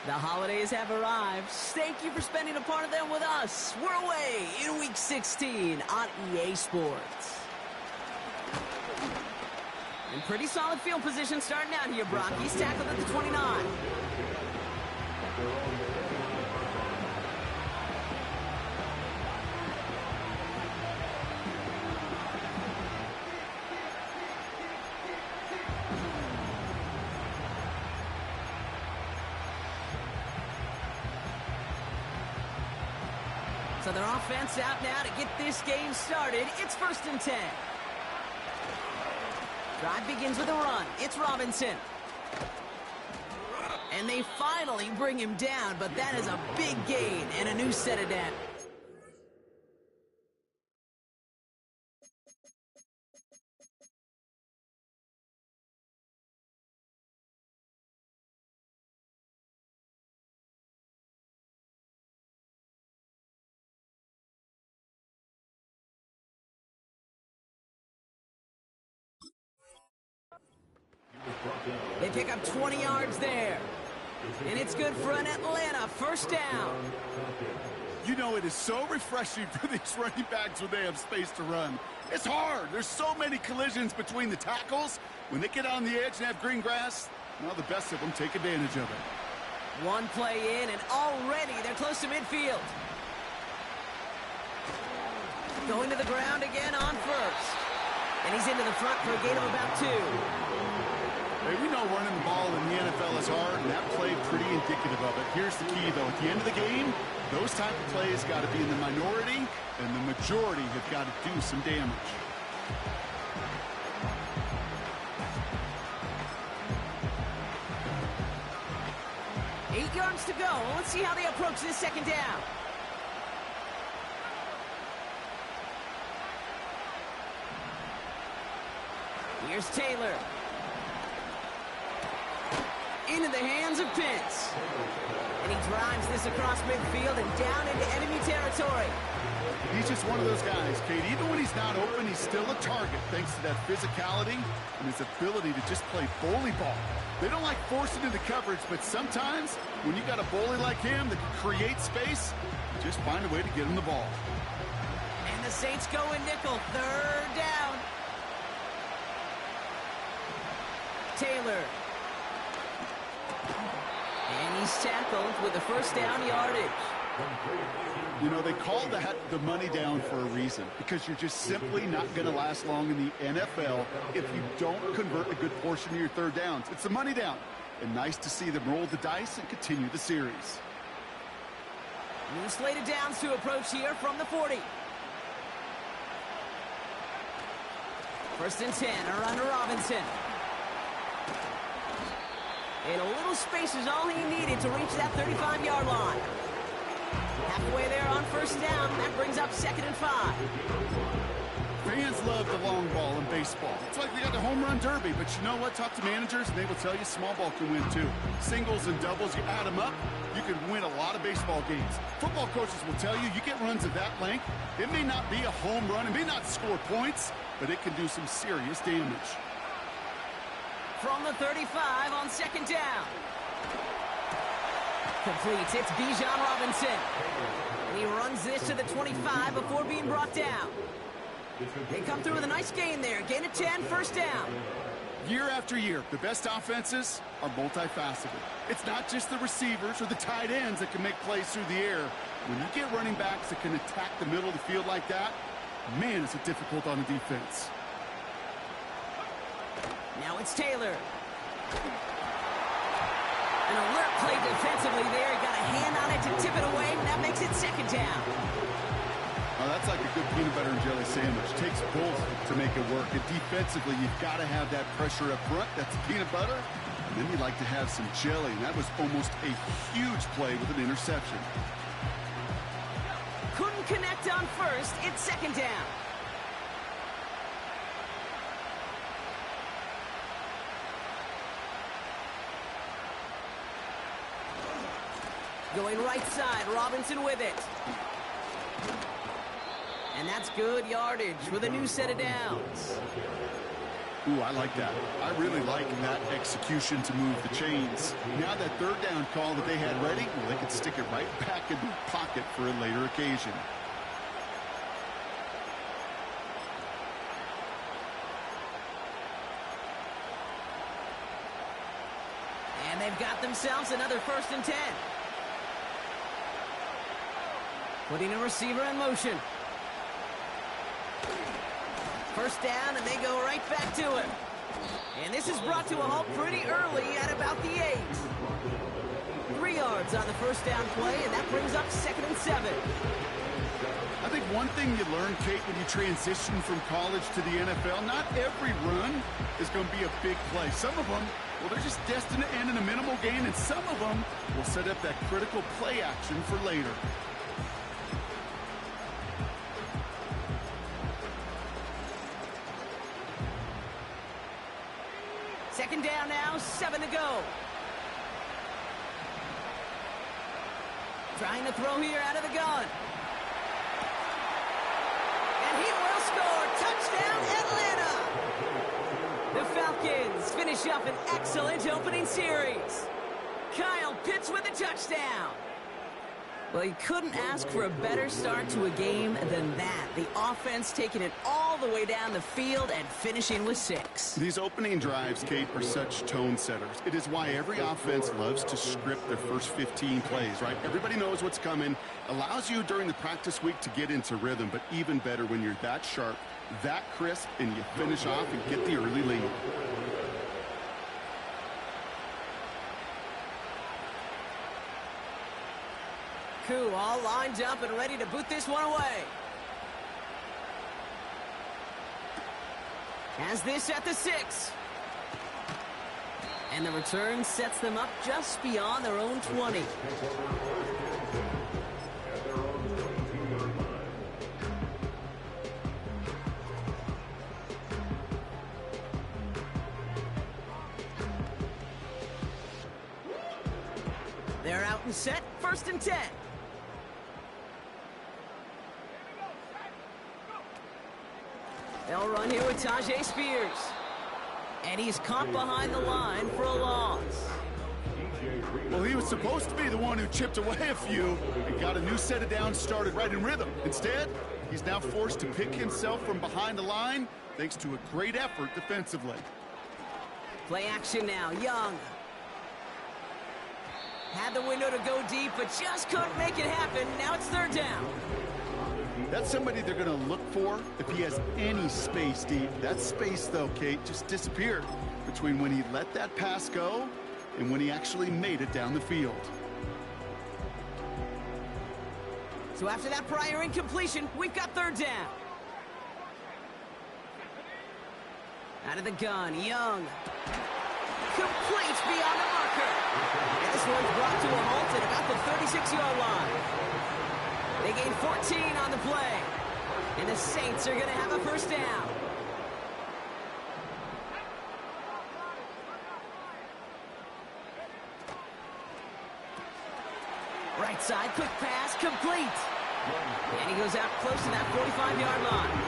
The holidays have arrived. Thank you for spending a part of them with us. We're away in Week 16 on EA Sports. In pretty solid field position starting out here, Brock. He's tackled at the 29. So their offense out now to get this game started. It's 1st and 10. Drive begins with a run. It's Robinson. And they finally bring him down, but that is a big gain and a new set of downs. They pick up 20 yards there. And it's good for an Atlanta first down. You know, it is so refreshing for these running backs when they have space to run. It's hard. There's so many collisions between the tackles. When they get on the edge and have green grass, well, the best of them take advantage of it. One play in, and already they're close to midfield. Going to the ground again on first. And he's into the front for a gain of about 2. Hey, we know running the ball in the NFL is hard, and that play pretty indicative of it. Here's the key, though. At the end of the game, those type of plays got to be in the minority, and the majority have got to do some damage. Eight yards to go. Let's see how they approach this second down. Here's Taylor. Into the hands of Pitts. And he drives this across midfield and down into enemy territory. He's just one of those guys, Kate. Even when he's not open, he's still a target thanks to that physicality and his ability to just play bully ball. They don't like forcing into coverage, but sometimes when you got a bully like him that can create space, you just find a way to get him the ball. And the Saints go in nickel. 3rd down. Taylor. And he's tackled with the first down yardage. You know, they call that the money down for a reason, because you're just simply not going to last long in the NFL if you don't convert a good portion of your 3rd downs. It's the money down. And nice to see them roll the dice and continue the series. New slated downs to approach here from the 40. 1st and 10, a run to Robinson. And a little space is all he needed to reach that 35-yard line. Halfway there on 1st down, that brings up 2nd and 5. Fans love the long ball in baseball. It's like they got the home run derby, but you know what? Talk to managers, and they will tell you small ball can win too. Singles and doubles, you add them up, you can win a lot of baseball games. Football coaches will tell you get runs of that length. It may not be a home run, it may not score points, but it can do some serious damage. From the 35 on 2nd down. Completes. It's Bijan Robinson. And he runs this to the 25 before being brought down. They come through with a nice gain there. Gain of 10, 1st down. Year after year, the best offenses are multifaceted. It's not just the receivers or the tight ends that can make plays through the air. When you get running backs that can attack the middle of the field like that, man, is it difficult on the defense. Now it's Taylor. An alert play defensively there. He got a hand on it to tip it away, and that makes it 2nd down. Well, that's like a good peanut butter and jelly sandwich. Takes both to make it work. And defensively, you've got to have that pressure up front. That's peanut butter. And then you'd like to have some jelly. And that was almost a huge play with an interception. Couldn't connect on 1st. It's 2nd down. Going right side, Robinson with it. And that's good yardage with a new set of downs. Ooh, I like that. I really like that execution to move the chains. Now that third down call that they had ready, well, they could stick it right back in the pocket for a later occasion. And they've got themselves another 1st and 10. Putting a receiver in motion. First down, and they go right back to him. And this is brought to a halt pretty early at about the 8. 3 yards on the first down play, and that brings up 2nd and 7. I think one thing you learn, Kate, when you transition from college to the NFL, not every run is going to be a big play. Some of them, well, they're just destined to end in a minimal gain, and some of them will set up that critical play action for later. Second down now, 7 to go. Trying to throw here out of the gun. And he will score. Touchdown, Atlanta! The Falcons finish up an excellent opening series. Kyle Pitts with a touchdown. Well, you couldn't ask for a better start to a game than that. The offense taking it all the way down the field and finishing with 6. These opening drives, Kate, are such tone setters. It is why every offense loves to script their first 15 plays, right? Everybody knows what's coming. Allows you during the practice week to get into rhythm, but even better when you're that sharp, that crisp, and you finish off and get the early lead. Koo all lined up and ready to boot this one away. Has this at the 6. And the return sets them up just beyond their own 20. They're out and set, 1st and 10. They'll run here with Tyjae Spears. And he's caught behind the line for a loss. Well, he was supposed to be the one who chipped away a few and got a new set of downs started right in rhythm. Instead, he's now forced to pick himself from behind the line thanks to a great effort defensively. Play action now, Young. Had the window to go deep, but just couldn't make it happen. Now it's 3rd down. That's somebody they're going to look for if he has any space deep. That space, though, Kate, just disappeared between when he let that pass go and when he actually made it down the field. So after that prior incompletion, we've got 3rd down. Out of the gun, Young. Complete beyond the marker. And this one's brought to a halt at about the 36-yard line. They gain 14 on the play. And the Saints are going to have a 1st down. Right side, quick pass, complete. And he goes out close to that 45-yard line.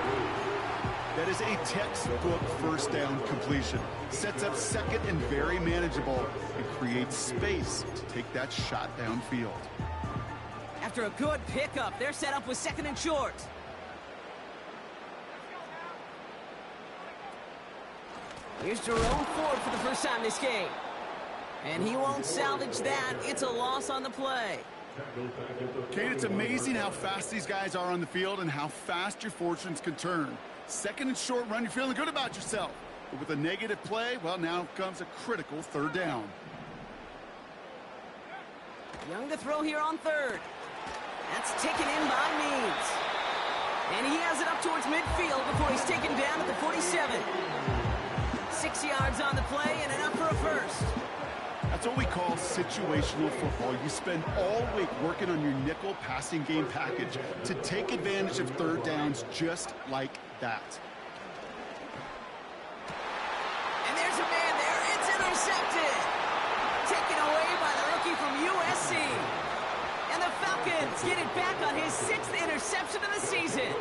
That is a textbook 1st down completion. Sets up 2nd and very manageable and creates space to take that shot downfield. After a good pickup, they're set up with 2nd and short. Here's Jerome Ford for the first time this game. And he won't salvage that. It's a loss on the play. Kate, it's amazing how fast these guys are on the field and how fast your fortunes can turn. 2nd and short run, you're feeling good about yourself. But with a negative play, well, now comes a critical 3rd down. Young to throw here on 3rd. That's taken in by Means. And he has it up towards midfield before he's taken down at the 47. 6 yards on the play and enough for a 1st. That's what we call situational football. You spend all week working on your nickel passing game package to take advantage of 3rd downs just like that. And there's a man there. It's intercepted. Taken away by the rookie from USC. And the Falcons get it back on his 6th interception of the season.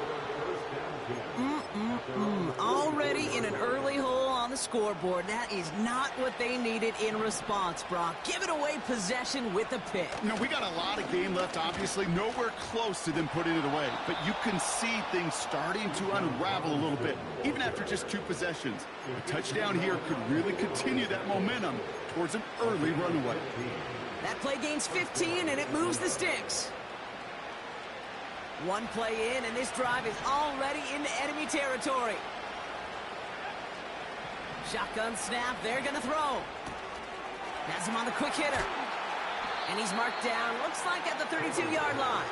Already in an early hole on the scoreboard. That is not what they needed in response, Brock. Giving away possession with a pick. You know, we got a lot of game left, obviously. Nowhere close to them putting it away. But you can see things starting to unravel a little bit, even after just 2 possessions. A touchdown here could really continue that momentum towards an early runaway. That play gains 15, and it moves the sticks. One play in, and this drive is already into enemy territory. Shotgun snap, they're going to throw. Has him on the quick hitter. And he's marked down, looks like at the 32-yard line.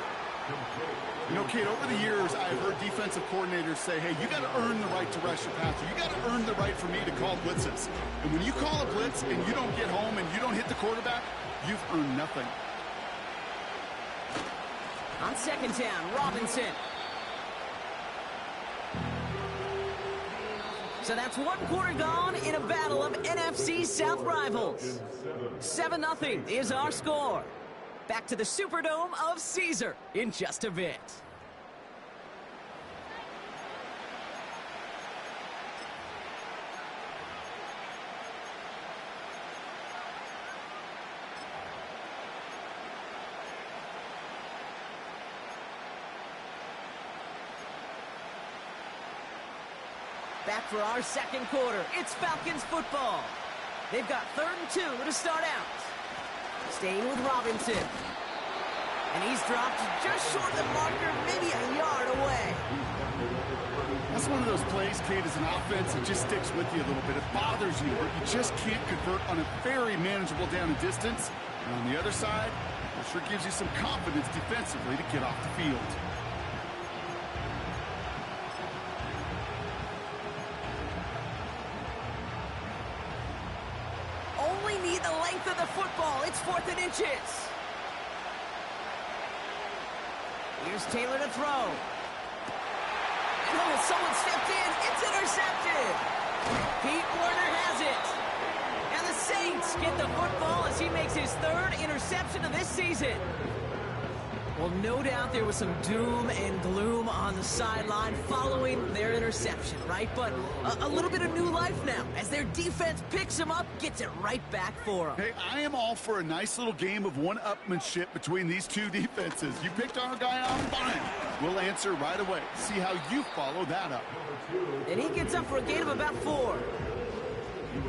You know, Kate, over the years, I've heard defensive coordinators say, hey, you got to earn the right to rush your passer. You got to earn the right for me to call blitzes. And when you call a blitz and you don't get home and you don't hit the quarterback, you've earned nothing. On second down, Robinson. So that's 1 quarter gone in a battle of NFC South rivals. 7-0 is our score. Back to the Superdome of Caesar in just a bit. Back for our second quarter. It's Falcons football. They've got 3rd and 2 to start out. Staying with Robinson. And he's dropped just short of the marker, maybe a yard away. That's one of those plays, Kate, as an offense, it just sticks with you a little bit. It bothers you, but you just can't convert on a very manageable down and distance. And on the other side, it sure gives you some confidence defensively to get off the field. Need the length of the football. It's 4th and inches. Here's Taylor to throw. Oh, someone stepped in. It's intercepted. Pete Werner has it. And the Saints get the football as he makes his 3rd interception of this season. Well, no doubt there was some doom and gloom on the sideline following their interception, right? But a little bit of new life now as their defense picks him up, gets it right back for them. Hey, I am all for a nice little game of one-upmanship between these 2 defenses. You picked our guy out, fine. We'll answer right away. See how you follow that up. And he gets up for a gain of about 4.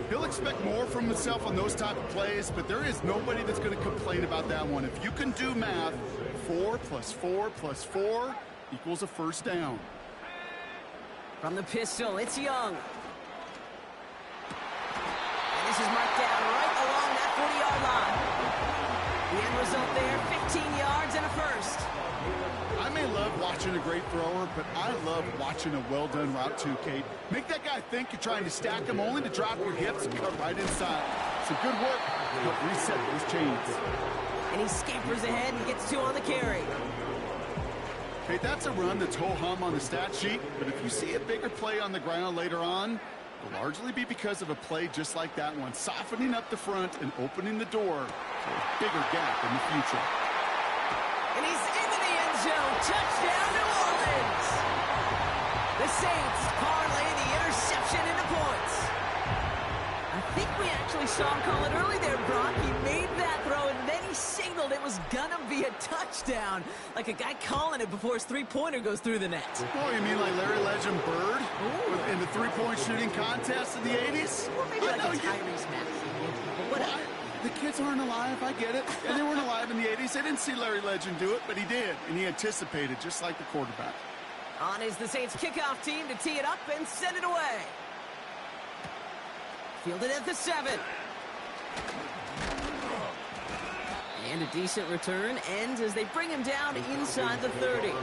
He'll expect more from himself on those type of plays, but there is nobody that's going to complain about that one. If you can do math, 4 plus 4 plus 4 equals a first down. From the pistol, it's Young. And this is marked down right along that 40-yard line. The end result there, 15 yards and a first. I may love watching a great thrower, but I love watching a well-done route too, Kate. Make that guy think you're trying to stack him only to drop your hips and cut right inside. Some good work to help reset those chains. And he scampers ahead and gets 2 on the carry. Hey, that's a run that's ho-hum on the stat sheet, but if you see a bigger play on the ground later on, it'll largely be because of a play just like that one, softening up the front and opening the door for a bigger gap in the future. And he's into the end zone. Touchdown, New Orleans. The Saints parlay the interception into points. I think we actually saw him call it early there, Brock. He made that throw, and then he signaled it was going to be a touchdown. Like a guy calling it before his 3-pointer goes through the net. Oh, you mean like Larry Legend Bird in the 3-point shooting contest in the 80s? Or maybe like a Tyrese Maxey. But whatever. The kids aren't alive, I get it. And they weren't alive in the 80s. They didn't see Larry Legend do it, but he did. And he anticipated, just like the quarterback. On is the Saints kickoff team to tee it up and send it away. Fielded at the 7. And a decent return ends as they bring him down inside the 30.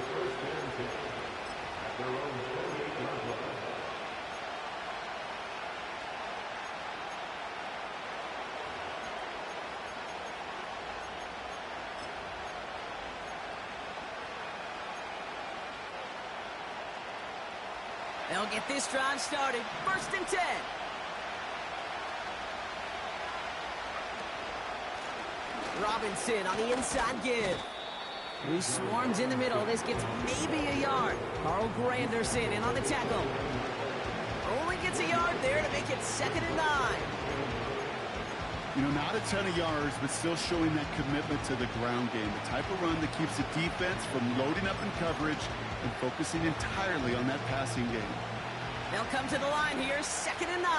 They'll get this drive started. 1st and 10. Robinson on the inside give. He swarms in the middle. This gets maybe a yard. Carl Granderson in on the tackle. Only gets a yard there to make it It's 2nd and 9. You know, not a ton of yards, but still showing that commitment to the ground game. The type of run that keeps the defense from loading up in coverage and focusing entirely on that passing game. They'll come to the line here, 2nd and 9.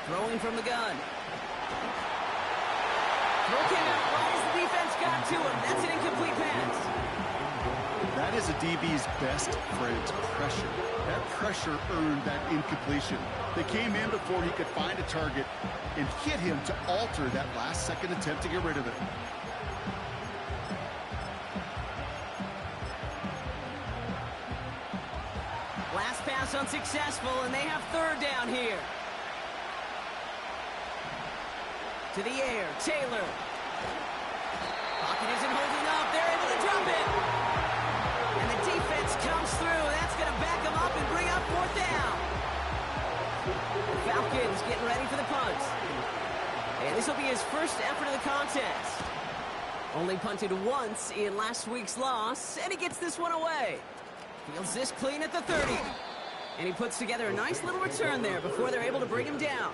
Throwing from the gun. Throw came out right as the defense got to him. That's an incomplete pass. That is a DB's best friend, pressure. That pressure earned that incompletion. They came in before he could find a target and hit him to alter that last-second attempt to get rid of it. Last pass unsuccessful, and they have 3rd down here. To the air, Taylor. Pocket isn't holding up. They're able to drop it. And the defense comes through. That's going to back them up and bring up 4th down. The Falcons getting ready for the punt. And this will be his first effort of the contest. Only punted once in last week's loss, and he gets this one away. Feels this clean at the 30. And he puts together a nice little return there before they're able to bring him down.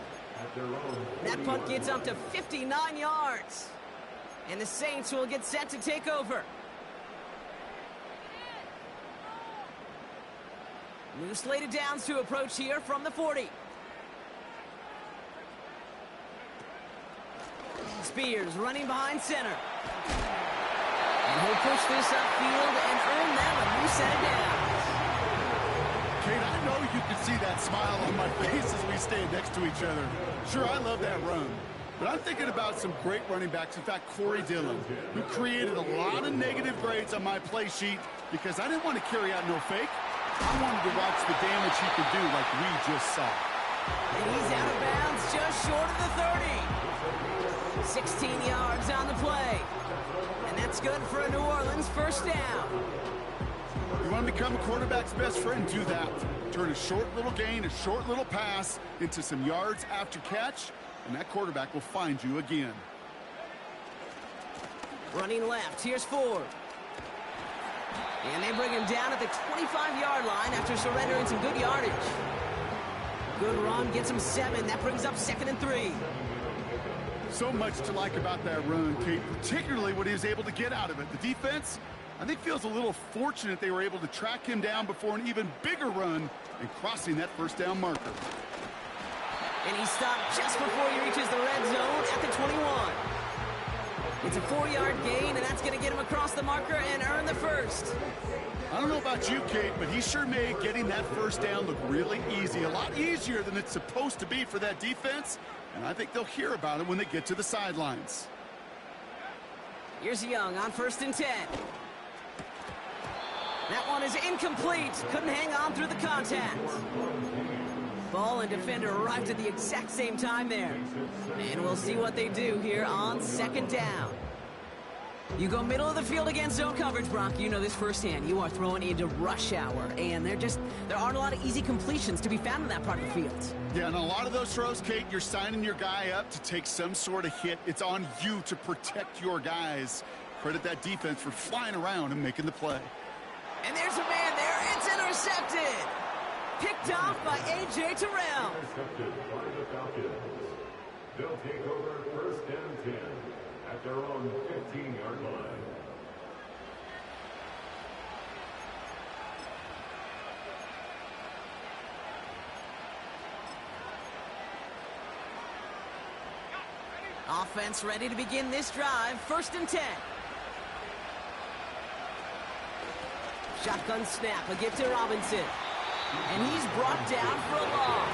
That punt gets up to 59 yards. And the Saints will get set to take over. New slated downs to approach here from the 40. Spears running behind center. And he'll push this upfield and earn them a new set of downs. Kate, I know you can see that smile on my face as we stand next to each other. Sure, I love that run. But I'm thinking about some great running backs. In fact, Corey Dillon, who created a lot of negative grades on my play sheet because I didn't want to carry out no fake. I wanted to watch the damage he could do like we just saw. And he's out of bounds just short of the 30. 16 yards on the play. And that's good for a New Orleans 1st down. You want to become a quarterback's best friend? Do that. Turn a short little gain, a short little pass into some yards after catch, and that quarterback will find you again. Running left, here's Ford. And they bring him down at the 25-yard line after surrendering some good yardage. Good run, gets him 7. That brings up 2nd and 3. So much to like about that run, Kate, particularly what he was able to get out of it. The defense, I think, feels a little fortunate they were able to track him down before an even bigger run and crossing that 1st down marker. And he stopped just before he reaches the red zone at the 21. It's a 4-yard gain, and that's going to get him across the marker and earn the 1st. I don't know about you, Kate, but he sure made getting that 1st down look really easy. A lot easier than it's supposed to be for that defense, and I think they'll hear about it when they get to the sidelines. Here's Young on 1st and 10. That one is incomplete. Couldn't hang on through the contact. Ball and defender arrived at the exact same time there. And we'll see what they do here on 2nd down. You go middle of the field against zone coverage, Brock. You know this firsthand. You are throwing into rush hour, and there aren't a lot of easy completions to be found in that part of the field. Yeah, and a lot of those throws, Kate, you're signing your guy up to take some sort of hit. It's on you to protect your guys. Credit that defense for flying around and making the play. And there's a man there. It's intercepted. Picked off by A.J. Terrell. Intercepted by the Falcons. They'll take over 1st and 10 at their own 15-yard line. Offense ready to begin this drive. 1st and 10. Shotgun snap. A give to Robinson. And he's brought down for a loss.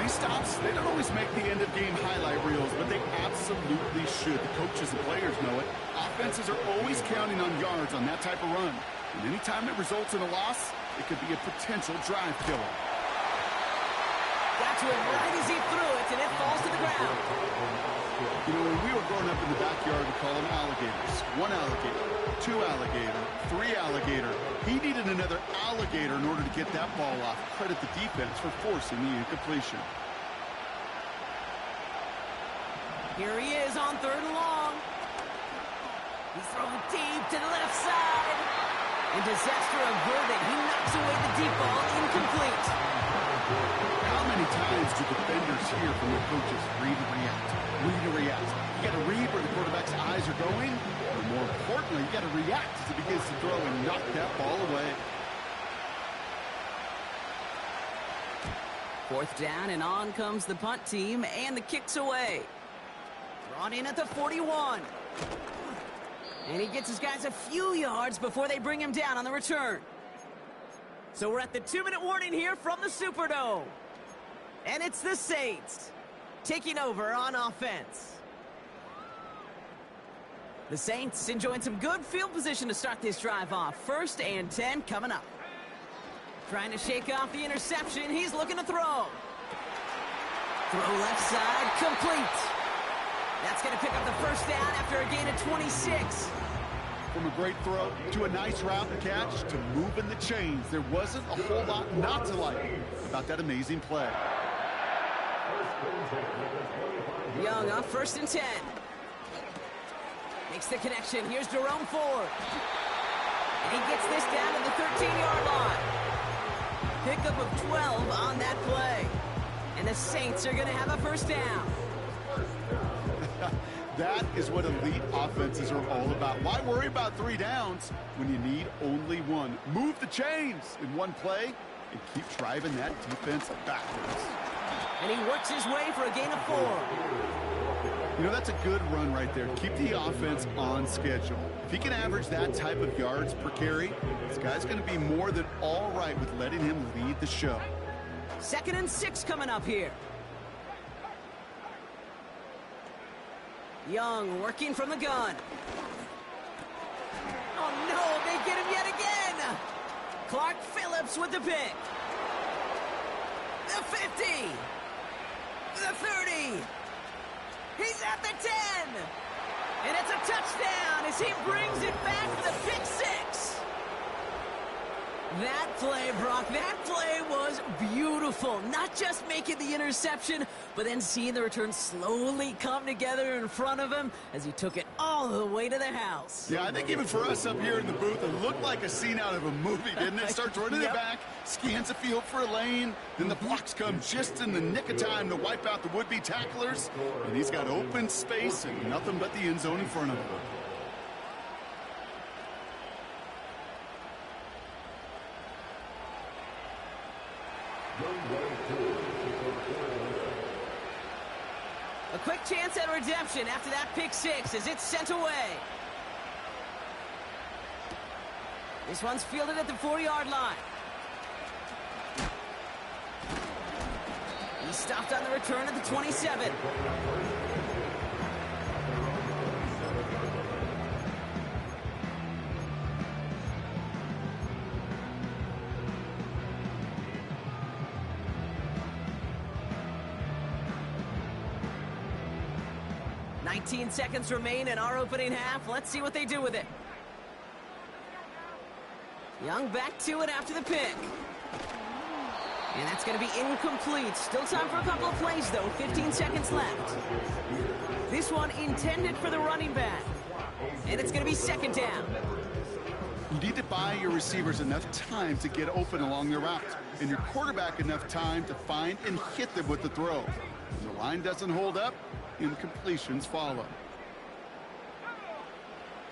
These stops, they don't always make the end-of-game highlight reels, but they absolutely should. The coaches and players know it. Offenses are always counting on yards on that type of run. And anytime it results in a loss, it could be a potential drive killer. Got to it right as he threw it, and it falls to the ground. You know, when we were growing up in the backyard, we call them alligators. 1 alligator, 2 alligator, 3 alligator. He needed another alligator in order to get that ball off. Credit the defense for forcing the incompletion. Here he is on 3rd and long. He's throwing deep to the left side. And disaster averted. He knocks away the deep ball, incomplete. How many times do defenders hear from their coaches, read and react, read and react? You got to read where the quarterback's eyes are going, or more importantly, you got to react as he begins to throw and knock that ball away. 4th down, and on comes the punt team, and the kick's away. Brought in at the 41. And he gets his guys a few yards before they bring him down on the return. So we're at the 2-minute warning here from the Superdome. And it's the Saints taking over on offense. The Saints enjoying some good field position to start this drive off. 1st and 10 coming up. Trying to shake off the interception. He's looking to throw. Throw left side, complete. That's going to pick up the 1st down after a gain of 26. From a great throw to a nice route and catch to moving the chains, there wasn't a whole lot not to like about that amazing play. Young on 1st and 10. Makes the connection. Here's Jerome Ford. And he gets this down to the 13-yard line. Pickup of 12 on that play. And the Saints are going to have a 1st down. That is what elite offenses are all about. Why worry about 3 downs when you need only 1? Move the chains in one play and keep driving that defense backwards. And he works his way for a gain of 4. You know, that's a good run right there. Keep the offense on schedule. If he can average that type of yards per carry, this guy's going to be more than all right with letting him lead the show. 2nd and 6 coming up here. Young working from the gun. Oh no, they get him yet again. Clark Phillips with the pick. The 50. The 30. He's at the 10. And it's a touchdown as he brings it back for the pick 6. That play, Brock, that play was beautiful. Not just making the interception, but then seeing the return slowly come together in front of him as he took it all the way to the house. Yeah, I think even for us up here in the booth, it looked like a scene out of a movie, didn't it? Starts running it back, scans the field for a lane, then the blocks come just in the nick of time to wipe out the would-be tacklers, and he's got open space and nothing but the end zone in front of him. A quick chance at redemption after that pick 6 as it's sent away. This one's fielded at the 4-yard line. He stopped on the return at the 27. Seconds remain in our opening half. Let's see what they do with it. Young back to it after the pick. And that's going to be incomplete. Still time for a couple of plays, though. 15 seconds left. This one intended for the running back. And it's going to be 2nd down. You need to buy your receivers enough time to get open along their route, and your quarterback enough time to find and hit them with the throw. When the line doesn't hold up, incompletions follow.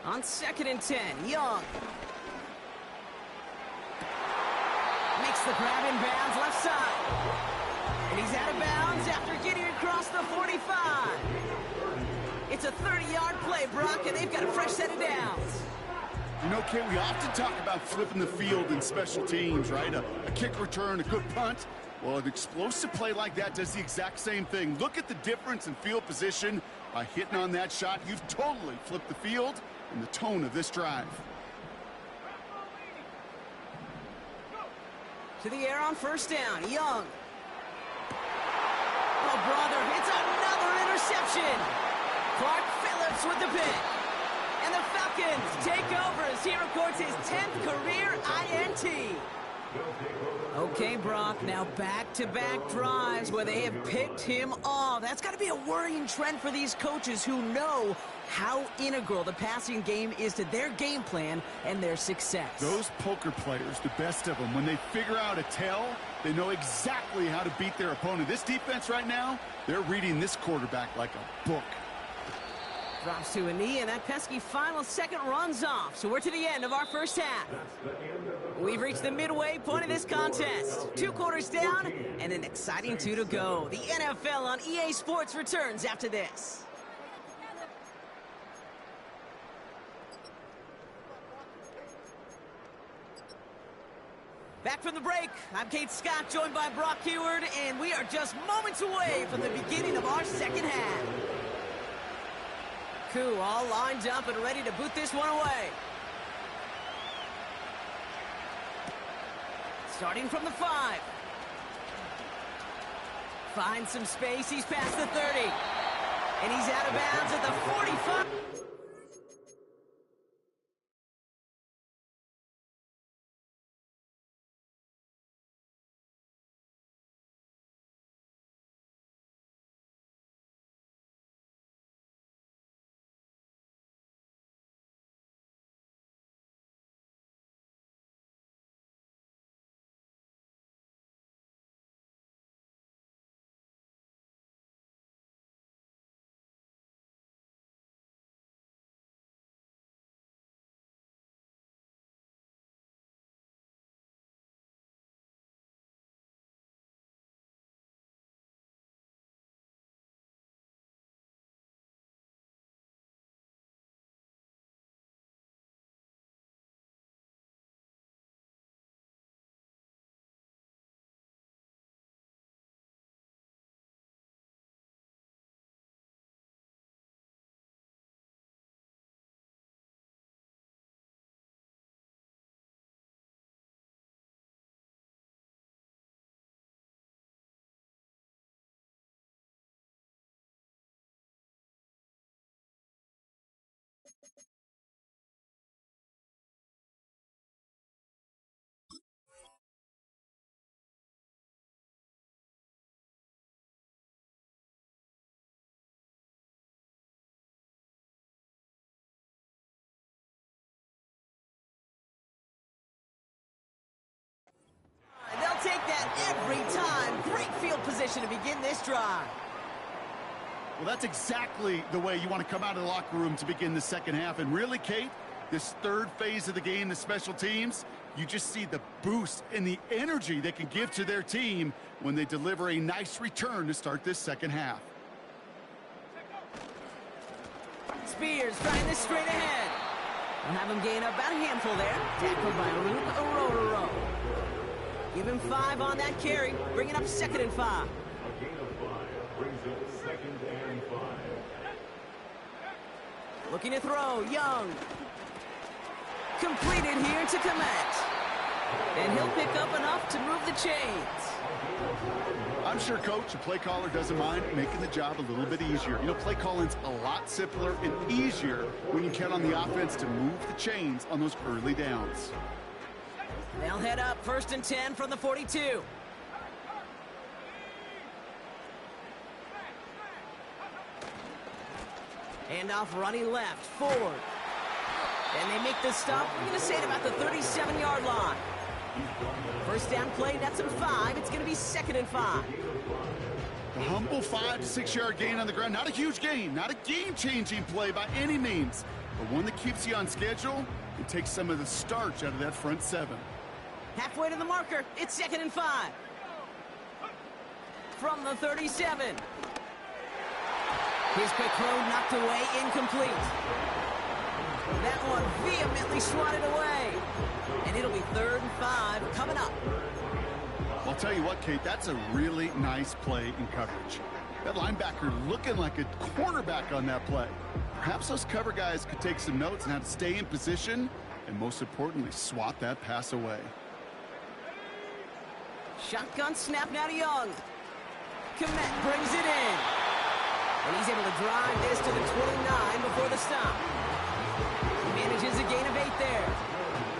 On 2nd and 10, Young. Makes the grab in bounds left side. And he's out of bounds after getting across the 45. It's a 30-yard play, Brock, and they've got a fresh set of downs. You know, Kate, we often talk about flipping the field in special teams, right? A kick return, a good punt. Well, an explosive play like that does the exact same thing. Look at the difference in field position. By hitting on that shot, you've totally flipped the field and the tone of this drive. To the air on 1st down, Young. Oh, brother, it's another interception. Clark Phillips with the pick. And the Falcons take over as he records his 10th career INT. Okay, Brock, now back-to-back drives where they have picked him off. That's got to be a worrying trend for these coaches who know how integral the passing game is to their game plan and their success. Those poker players, the best of them, when they figure out a tell, they know exactly how to beat their opponent. This defense right now, they're reading this quarterback like a book. Drops to a knee, and that pesky final second runs off. So we're to the end of our first half. We've reached the midway point of this contest. 2 quarters down, and an exciting 2 to go. The NFL on EA Sports returns after this. Back from the break, I'm Kate Scott, joined by Brock Huard, and we are just moments away from the beginning of our second half. Koo all lined up and ready to boot this one away. Starting from the 5. Finds some space, he's past the 30. And he's out of bounds at the 45. They'll take that every time. Great field position to begin this drive. Well, that's exactly the way you want to come out of the locker room to begin the second half. And really, Kate, this third phase of the game, the special teams, you just see the boost and the energy they can give to their team when they deliver a nice return to start this second half. Spears trying this straight ahead. We'll have him gain about a handful there. Tackled by Luke Aroraro. Give him 5 on that carry, bringing up 2nd and 5. A gain of 5 brings up 2nd and 5. Looking to throw, Young. Completed here to Komet. And he'll pick up enough to move the chains. I'm sure, Coach, the play caller doesn't mind making the job a little bit easier. You know, play calling's a lot simpler and easier when you count on the offense to move the chains on those early downs. They'll head up 1st and 10 from the 42. Handoff running left, forward. And they make the stop, we're going to say at about the 37-yard line. First down play, that's him 5. It's going to be 2nd and 5. A humble 5 to 6 yard gain on the ground. Not a huge gain, not a game-changing play by any means, but one that keeps you on schedule and takes some of the starch out of that front 7. Halfway to the marker, it's 2nd and 5. From the 37. His quick throw knocked away, incomplete. That one vehemently swatted away. And it'll be 3rd and 5 coming up. I'll tell you what, Kate, that's a really nice play in coverage. That linebacker looking like a cornerback on that play. Perhaps those cover guys could take some notes on how to stay in position and, most importantly, swat that pass away. Shotgun snap now to Young. Komet brings it in. And he's able to drive this to the 29 before the stop. He manages a gain of 8 there.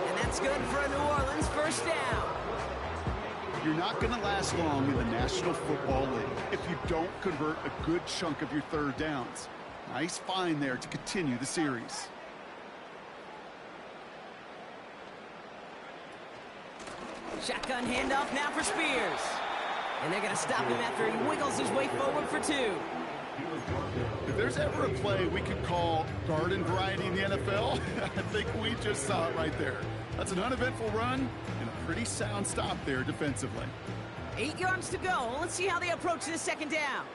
And that's good for a New Orleans first down. You're not going to last long in the National Football League if you don't convert a good chunk of your third downs. Nice find there to continue the series. Shotgun handoff now for Spears. And they're going to stop him after he wiggles his way forward for 2. If there's ever a play we could call garden variety in the NFL, I think we just saw it right there. That's an uneventful run and a pretty sound stop there defensively. 8 yards to go. Let's see how they approach this second down.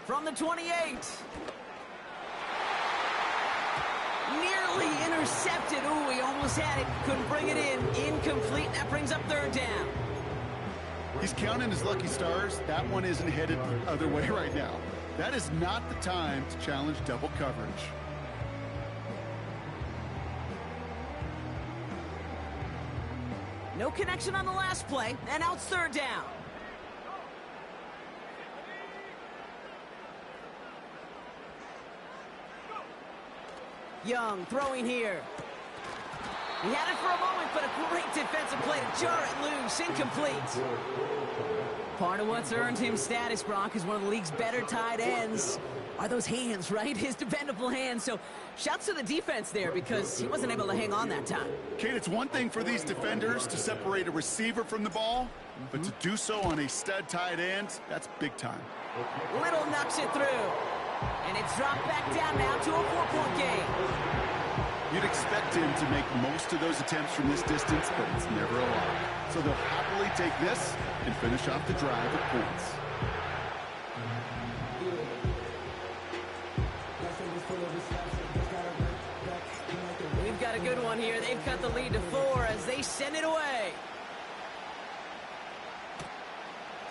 From the 28. Nearly intercepted. Ooh, he almost had it. Couldn't bring it in. Incomplete. That brings up third down. He's counting his lucky stars. That one isn't headed the other way right now. That is not the time to challenge double coverage. No connection on the last play, and now it's third down. Young throwing here. He had it for a moment, but a great defensive play to jar it loose. Incomplete. Part of what's earned him status, Brock, is one of the league's better tight ends. Are those hands, right? His dependable hands. So shouts to the defense there because he wasn't able to hang on that time. Kate, it's one thing for these defenders to separate a receiver from the ball, but to do so on a stud tight end, that's big time. Little knocks it through. And it's dropped back down now to a 4-point game. You'd expect him to make most of those attempts from this distance, but it's never a lot. So they'll happily take this and finish off the drive with points. We've got a good one here. They've cut the lead to 4 as they send it away.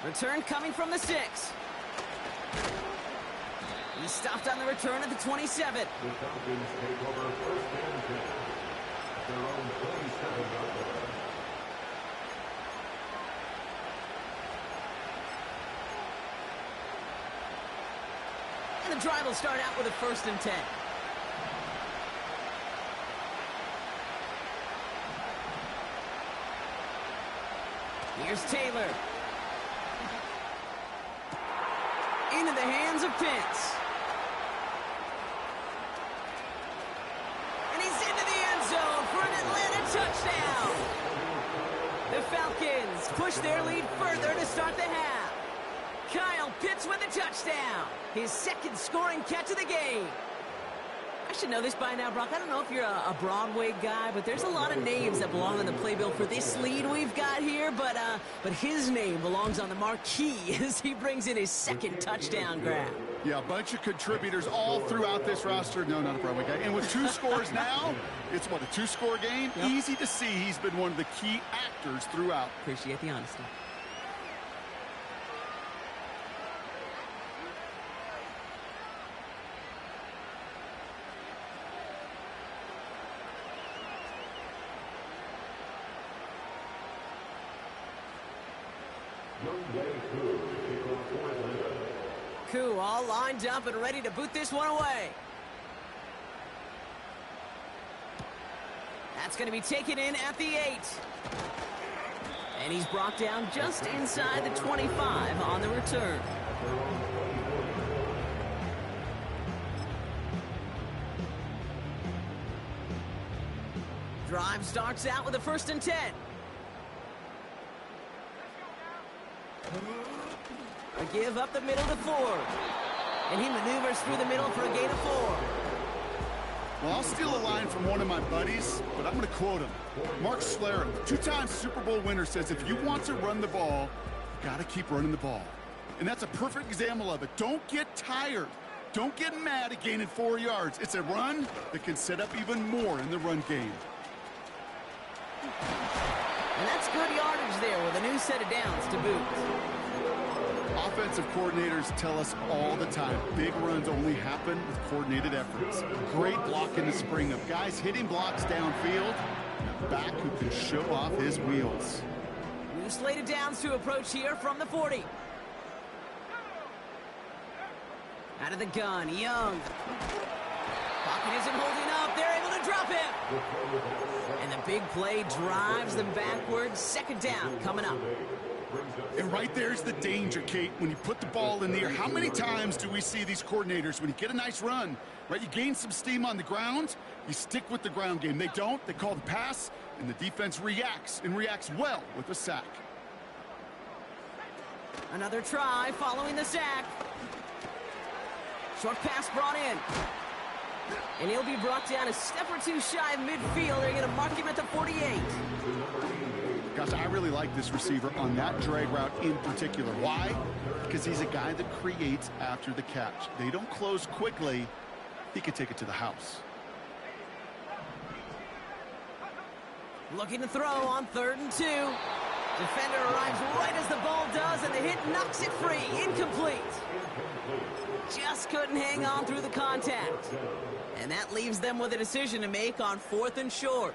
Return coming from the 6. He stopped on the return at the 27. The Falcons take over first and 10. Their own 27-yard line. And the drive will start out with a 1st and 10. Here's Taylor. Into the hands of Pitts. And he's into the end zone for an Atlanta touchdown. The Falcons push their lead further to start the half. Kyle Pitts with a touchdown. His 2nd scoring catch of the game. I should know this by now, Brock. I don't know if you're a Broadway guy, but there's a lot of names that belong on the playbill for this lead we've got here. But his name belongs on the marquee as he brings in his 2nd touchdown grab. Yeah, a bunch of contributors all throughout this roster. No, not a Broadway guy. And with 2 scores now, it's what, a 2-score game? Yep. Easy to see he's been one of the key actors throughout. Appreciate the honesty. Koo all lined up and ready to boot this one away. That's going to be taken in at the 8. And he's brought down just inside the 25 on the return. Drive starts out with a 1st and 10. A give up the middle to Ford. And he maneuvers through the middle for a gain of 4. Well, I'll steal a line from one of my buddies, but I'm going to quote him. Mark Schlereth, 2-time Super Bowl winner, says if you want to run the ball, you got to keep running the ball. And that's a perfect example of it. Don't get tired. Don't get mad at gaining 4 yards. It's a run that can set up even more in the run game. And that's good yardage there with a new set of downs to boot. Offensive coordinators tell us all the time, big runs only happen with coordinated efforts. Great block in the spring of guys hitting blocks downfield, and a back who can show off his wheels. New slated downs to approach here from the 40. Out of the gun, Young. Pocket isn't holding up. They're able to drop him. And the big play drives them backwards. Second down coming up. And right there's the danger, Kate. When you put the ball in the air, how many times do we see these coordinators, when you get a nice run, right, you gain some steam on the ground, you stick with the ground game. They don't. They call the pass, and the defense reacts, and reacts well with a sack. Another try following the sack. Short pass brought in. And he'll be brought down a step or two shy of midfield. They're going to mark him at the 48. Gosh, I really like this receiver on that drag route in particular. Why? Because he's a guy that creates after the catch. They don't close quickly. He could take it to the house. Looking to throw on 3rd and 2. Defender arrives right as the ball does, and the hit knocks it free. Incomplete. Just couldn't hang on through the contact. And that leaves them with a decision to make on 4th and short.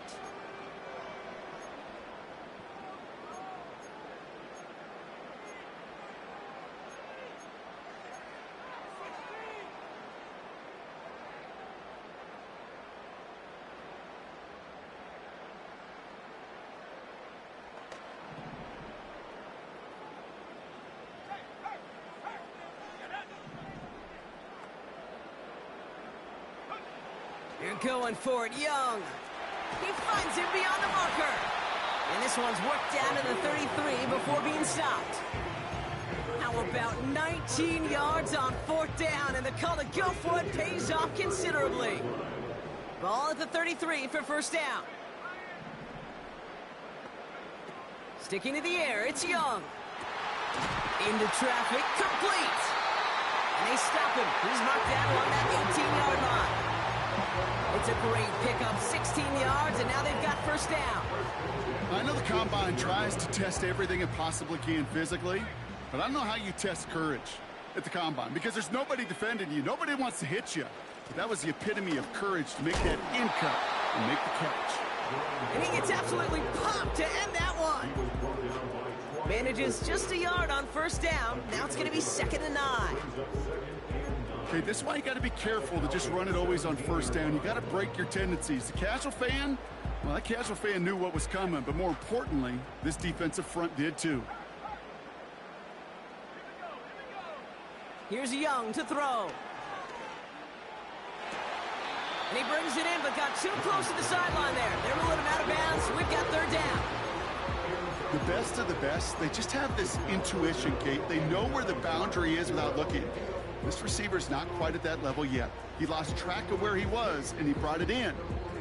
They're going for it, Young. He finds him beyond the marker. And this one's worked down to the 33 before being stopped. How about 19 yards on 4th down, and the call to go for it pays off considerably. Ball at the 33 for 1st down. Sticking to the air, it's Young. Into traffic, complete. And they stop him. He's marked down along that 18-yard line. It's a great pickup, 16 yards, and now they've got 1st down. I know the Combine tries to test everything it possibly can physically, but I don't know how you test courage at the Combine, because there's nobody defending you. Nobody wants to hit you. But that was the epitome of courage to make that in cut and make the catch. And he gets absolutely popped to end that one. Manages just a yard on 1st down. Now it's going to be 2nd and 9. Okay, this is why you got to be careful to just run it always on 1st down. You got to break your tendencies. The casual fan, well, that casual fan knew what was coming, but more importantly, this defensive front did too. Here's Young to throw. And he brings it in, but got too close to the sideline there. They're going to let him out of bounds. We've got 3rd down. The best of the best, they just have this intuition, Kate. They know where the boundary is without looking. This receiver's not quite at that level yet. He lost track of where he was, and he brought it in,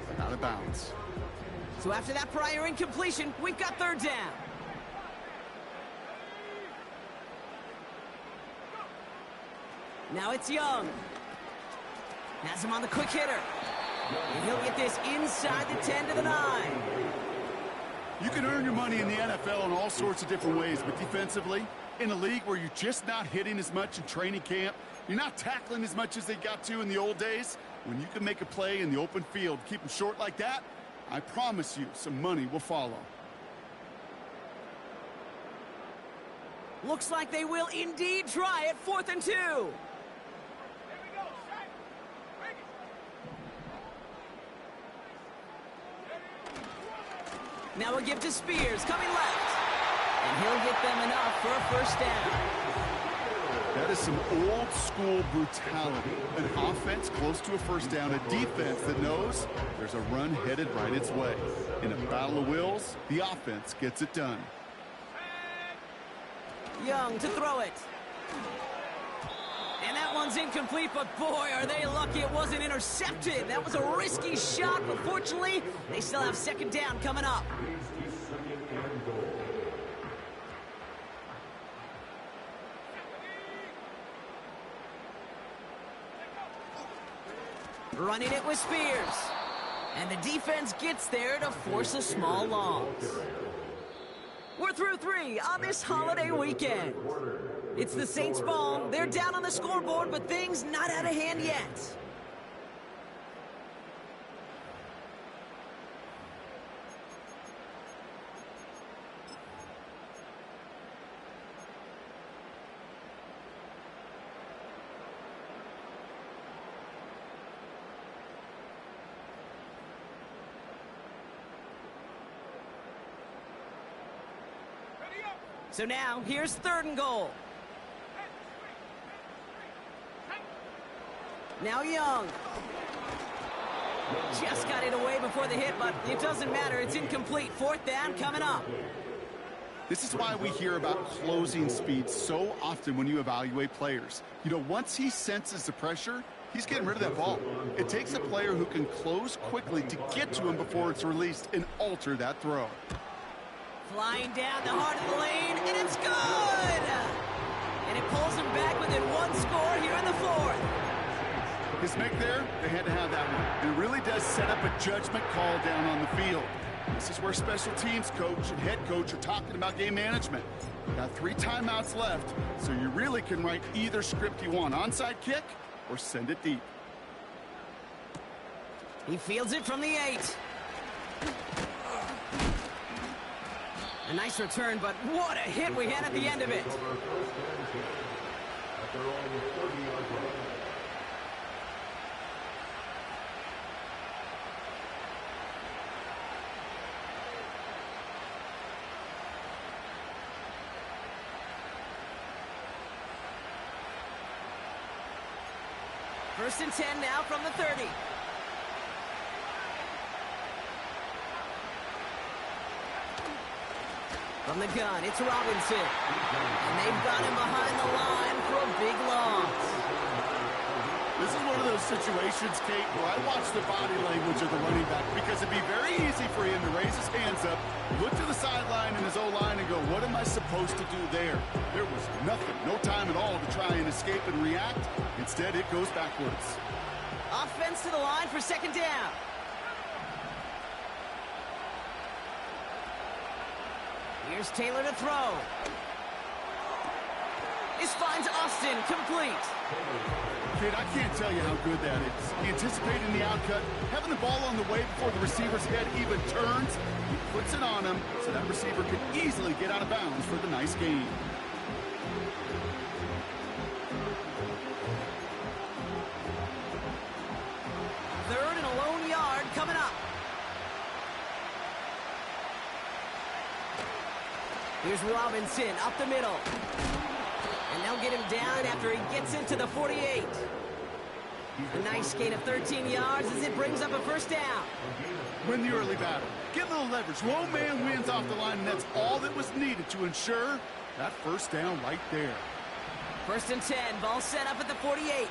but out of bounds. So after that prior incompletion, we've got 3rd down. Now it's Young. Has him on the quick hitter. And he'll get this inside the 10 to the 9. You can earn your money in the NFL in all sorts of different ways, but defensively, in a league where you're just not hitting as much in training camp, you're not tackling as much as they got to in the old days, when you can make a play in the open field, keep them short like that, I promise you some money will follow. Looks like they will indeed try it. 4th and 2. Now we'll give to Spears, coming left. And he'll get them enough for a 1st down. That is some old school brutality. An offense close to a 1st down, a defense that knows there's a run headed right its way. In a battle of wills, the offense gets it done. Young to throw it. And that one's incomplete, but boy, are they lucky it wasn't intercepted. That was a risky shot, but fortunately, they still have 2nd down coming up. Running it with Spears. And the defense gets there to force a small loss. We're through 3 on this holiday weekend. It's the Saints ball. They're down on the scoreboard, but things not out of hand yet. So now, here's 3rd and goal. Now Young. Just got it away before the hit, but it doesn't matter. It's incomplete. 4th down coming up. This is why we hear about closing speed so often when you evaluate players. You know, once he senses the pressure, he's getting rid of that ball. It takes a player who can close quickly to get to him before it's released and alter that throw. Flying down the heart of the lane, and it's good! And it pulls him back within 1 score here in the 4th. His make there, they had to have that one. And it really does set up a judgment call down on the field. This is where special teams coach and head coach are talking about game management. Got 3 timeouts left, so you really can write either script you want. Onside kick or send it deep. He fields it from the 8. A nice return, but what a hit we had at the end of it. First and 10 now from the 30. From the gun, it's Robinson. And they've got him behind the line for a big loss. This is one of those situations, Kate, where I watch the body language of the running back because it'd be very easy for him to raise his hands up, look to the sideline in his O-line and go, what am I supposed to do there? There was nothing, no time at all to try and escape and react. Instead, it goes backwards. Offense to the line for 2nd down. Here's Taylor to throw. This finds Austin complete. Kid, I can't tell you how good that is. Anticipating the outcut, having the ball on the way before the receiver's head even turns, he puts it on him so that receiver can easily get out of bounds for the nice gain. Third and a lone yard coming up. Here's Robinson up the middle. And they'll get him down after he gets into the 48. A nice gain of 13 yards as it brings up a 1st down. Win the early battle. Get a little leverage. Lone man wins off the line, and that's all that was needed to ensure that 1st down right there. 1st and 10, ball set up at the 48.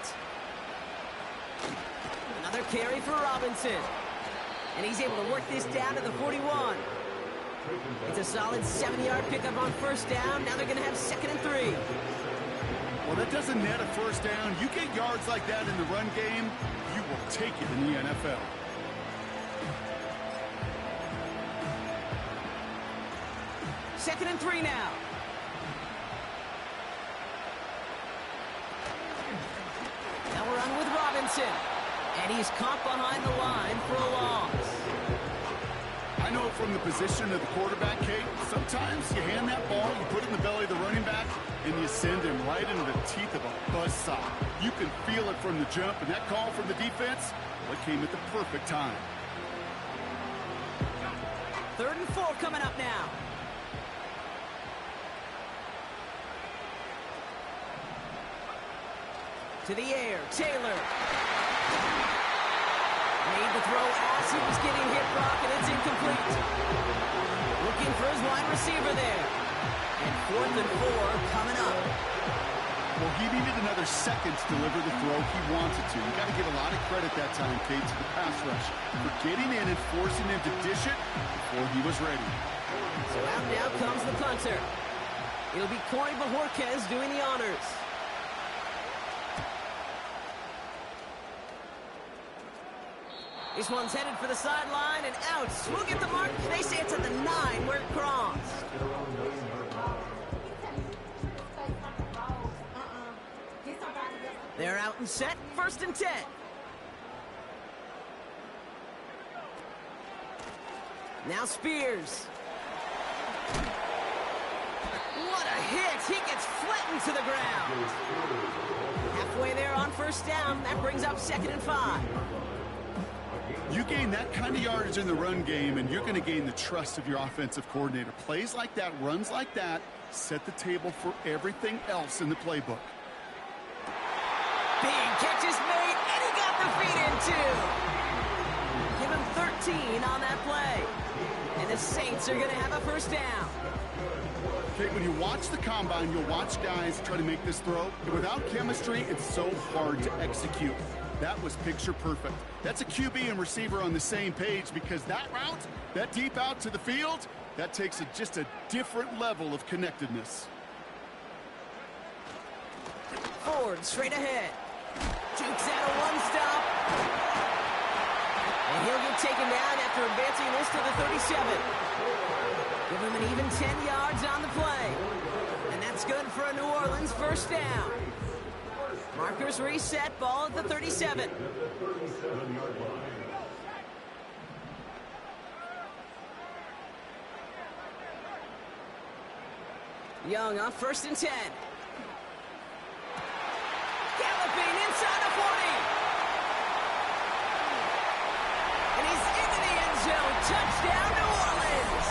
Another carry for Robinson. And he's able to work this down to the 41. It's a solid 7-yard pickup on 1st down. Now they're going to have 2nd and 3. Well, that doesn't net a 1st down. You get yards like that in the run game, you will take it in the NFL. Second and 3 now. Now we're on with Robinson. And he's caught behind the line for a loss. I know from the position of the quarterback, Kate, sometimes you hand that ball, you put it in the belly of the running back, and you send him right into the teeth of a buzzsaw. You can feel it from the jump, and that call from the defense, well, it came at the perfect time. 3rd and 4 coming up now. To the air, Taylor. Made the throw as he was getting hit, Brock, and it's incomplete. Looking for his wide receiver there. And 4th and 4 coming up. Well, he needed another second to deliver the throw he wanted to. You got to give a lot of credit that time, Kate, to the pass rush for getting in and forcing him to dish it before he was ready. So out now comes the punter. It'll be Corey Bajorquez doing the honors. This one's headed for the sideline and out. We'll get the mark. They say it's at the 9 where it crossed. They're out and set. 1st and 10. Now Spears. What a hit. He gets flattened to the ground. Halfway there on 1st down. That brings up 2nd and 5. You gain that kind of yardage in the run game, and you're going to gain the trust of your offensive coordinator. Plays like that, runs like that, set the table for everything else in the playbook. Big catch is made, and he got the feet in, too. Give him 13 on that play. And the Saints are going to have a first down. Okay, when you watch the combine, you'll watch guys try to make this throw. Without chemistry, it's so hard to execute. That was picture perfect. That's a QB and receiver on the same page, because that route, that deep out to the field, that takes just a different level of connectedness. Ford straight ahead. Jukes out a one-stop. And he'll get taken down after advancing this to the 37. Give him an even 10 yards on the play. And that's good for a New Orleans first down. Markers reset, ball at the 37. Young on 1st and 10. Galloping inside the 40. And he's into the end zone. Touchdown, New Orleans.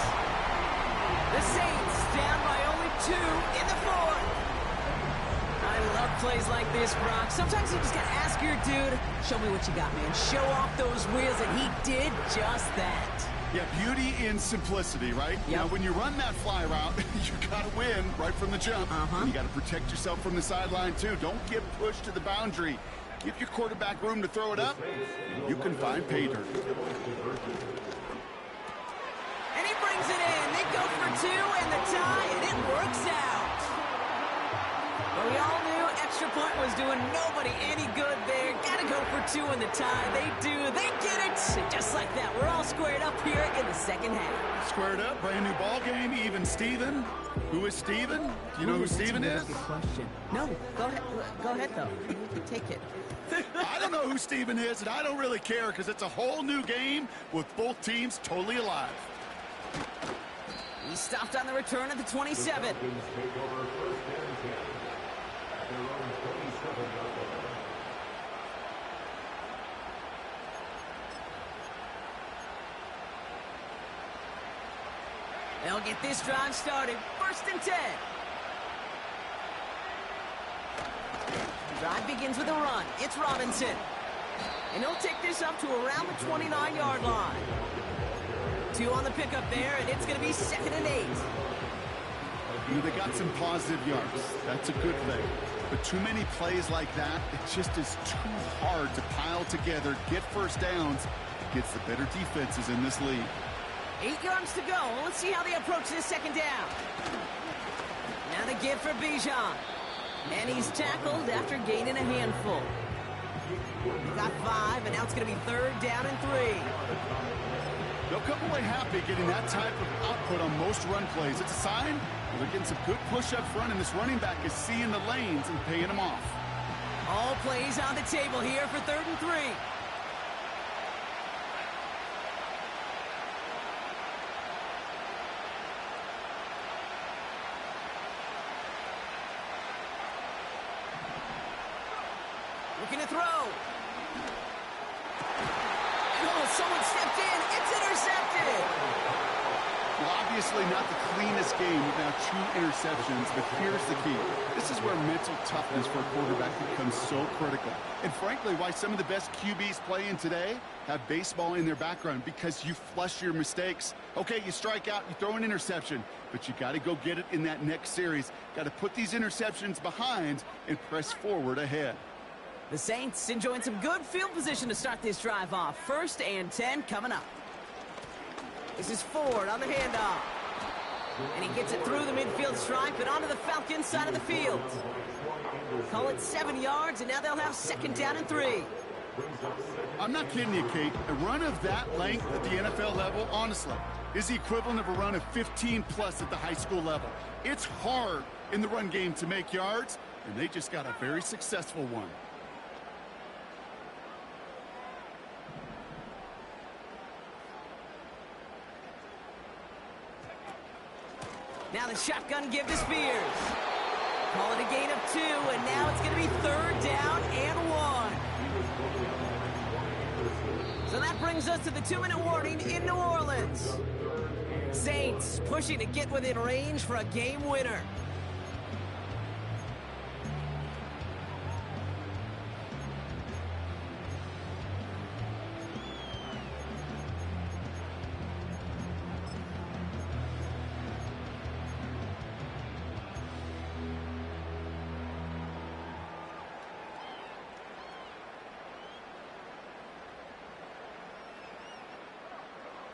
The Saints down by only 2 in the 4th. I love plays like this, Brock. Sometimes you just gotta ask your dude, show me what you got, man. Show off those wheels, and he did just that. Yeah, beauty in simplicity, right? Yep. Now, when you run that fly route, you got to win right from the jump. And you got to protect yourself from the sideline, too. Don't get pushed to the boundary. Give your quarterback room to throw it up. You can find pay dirt. And he brings it in. They go for 2 and the tie, and it works out. Well, we all knew extra point was doing nobody any good there. Got to go for 2 in the tie. They do. They get it. And just like that, we're all squared up here in the second half. Squared up, brand new ball game, even Steven. Who is Steven? Do you know who Steven is? Good question. No, go ahead. Go ahead, though. Take it. I don't know who Steven is, and I don't really care, because it's a whole new game with both teams totally alive. He stopped on the return at the 27. They'll get this drive started. 1st and 10. Drive begins with a run. It's Robinson. And he'll take this up to around the 29-yard line. 2 on the pickup there, and it's going to be 2nd and 8. They got some positive yards. That's a good thing. But too many plays like that, it just is too hard to pile together, get first downs against the better defenses in this league. 8 yards to go. Let's see how they approach this 2nd down. Now the give for Bijan. And he's tackled after gaining a handful. He got 5, and now it's going to be 3rd down and 3. They'll come away happy getting that type of output on most run plays. It's a sign that they're getting some good push up front, and this running back is seeing the lanes and paying them off. All plays on the table here for 3rd and 3. Looking to throw. Oh, someone stepped in. It's intercepted. Well, obviously not the cleanest game with now 2 interceptions, but here's the key. This is where mental toughness for a quarterback becomes so critical. And frankly, why some of the best QBs playing today have baseball in their background, because you flush your mistakes. Okay, you strike out, you throw an interception, but you got to go get it in that next series. Got to put these interceptions behind and press forward ahead. The Saints enjoying some good field position to start this drive off. 1st and 10 coming up. This is Ford on the handoff. And he gets it through the midfield stripe and onto the Falcons side of the field. Call it 7 yards, and now they'll have 2nd down and 3. I'm not kidding you, Kate. A run of that length at the NFL level, honestly, is the equivalent of a run of 15-plus at the high school level. It's hard in the run game to make yards, and they just got a very successful one. Now the shotgun give to Spears. Call it a gain of 2, and now it's going to be 3rd down and 1. So that brings us to the 2-minute warning in New Orleans. Saints pushing to get within range for a game winner.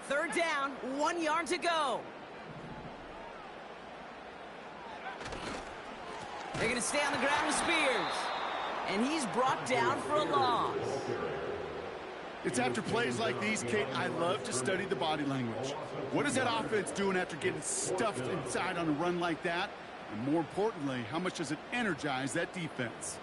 Third down, 1 yard to go. They're going to stay on the ground with Spears. And he's brought down for a loss. It's after plays like these, Kate, I love to study the body language. What is that offense doing after getting stuffed inside on a run like that? And more importantly, how much does it energize that defense?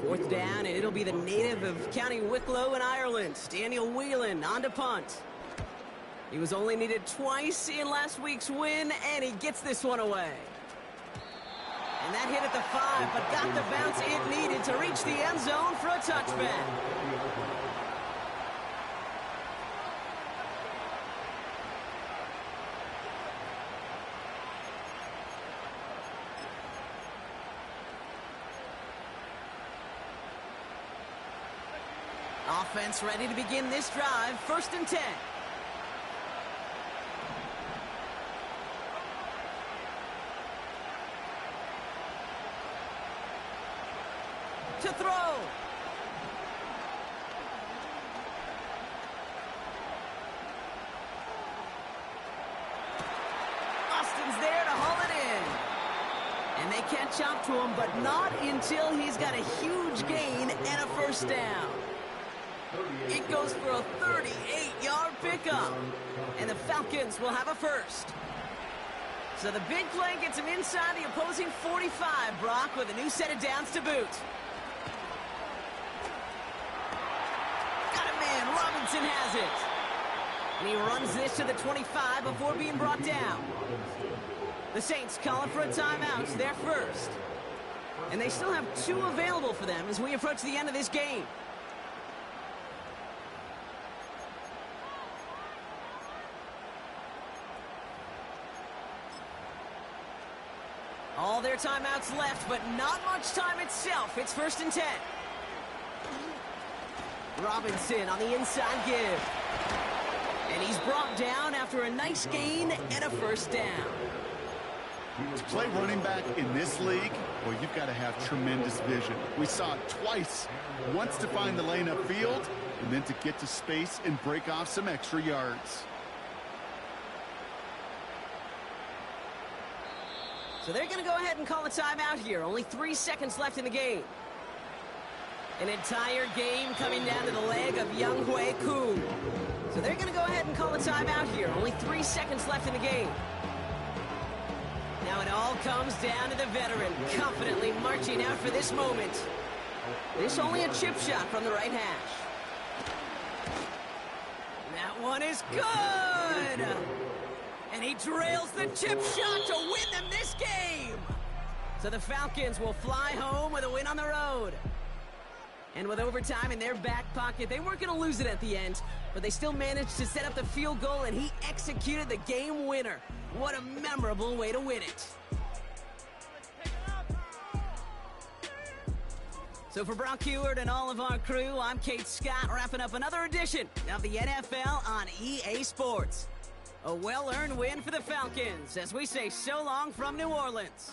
Fourth down, and it'll be the native of County Wicklow in Ireland, Daniel Whelan, on to punt. He was only needed twice in last week's win, and he gets this one away. And that hit at the 5, but got the bounce it needed to reach the end zone for a touchback. Offense ready to begin this drive. 1st and 10. To throw. Austin's there to haul it in. And they catch up to him, but not until he's got a huge gain and a first down. It goes for a 38-yard pickup. And the Falcons will have a first. So the big play gets him inside the opposing 45, Brock, with a new set of downs to boot. Got a man. Robinson has it. And he runs this to the 25 before being brought down. The Saints calling for a timeout. They're first. And they still have 2 available for them as we approach the end of this game. All their timeouts left, but not much time itself. It's 1st and 10. Robinson on the inside give. And he's brought down after a nice gain and a first down. To play running back in this league, well, you've got to have tremendous vision. We saw it twice. Once to find the lane upfield, and then to get to space and break off some extra yards. So they're going to go ahead and call a timeout here. Only 3 seconds left in the game. An entire game coming down to the leg of Younghoe Koo. So they're going to go ahead and call a timeout here. Only 3 seconds left in the game. Now it all comes down to the veteran, confidently marching out for this moment. This only a chip shot from the right hash. That one is good! And he trails the chip shot to win them this game! So the Falcons will fly home with a win on the road. And with overtime in their back pocket, they weren't going to lose it at the end, but they still managed to set up the field goal, and he executed the game winner. What a memorable way to win it. So for Brock Huard and all of our crew, I'm Kate Scott, wrapping up another edition of the NFL on EA Sports. A well-earned win for the Falcons as we say so long from New Orleans.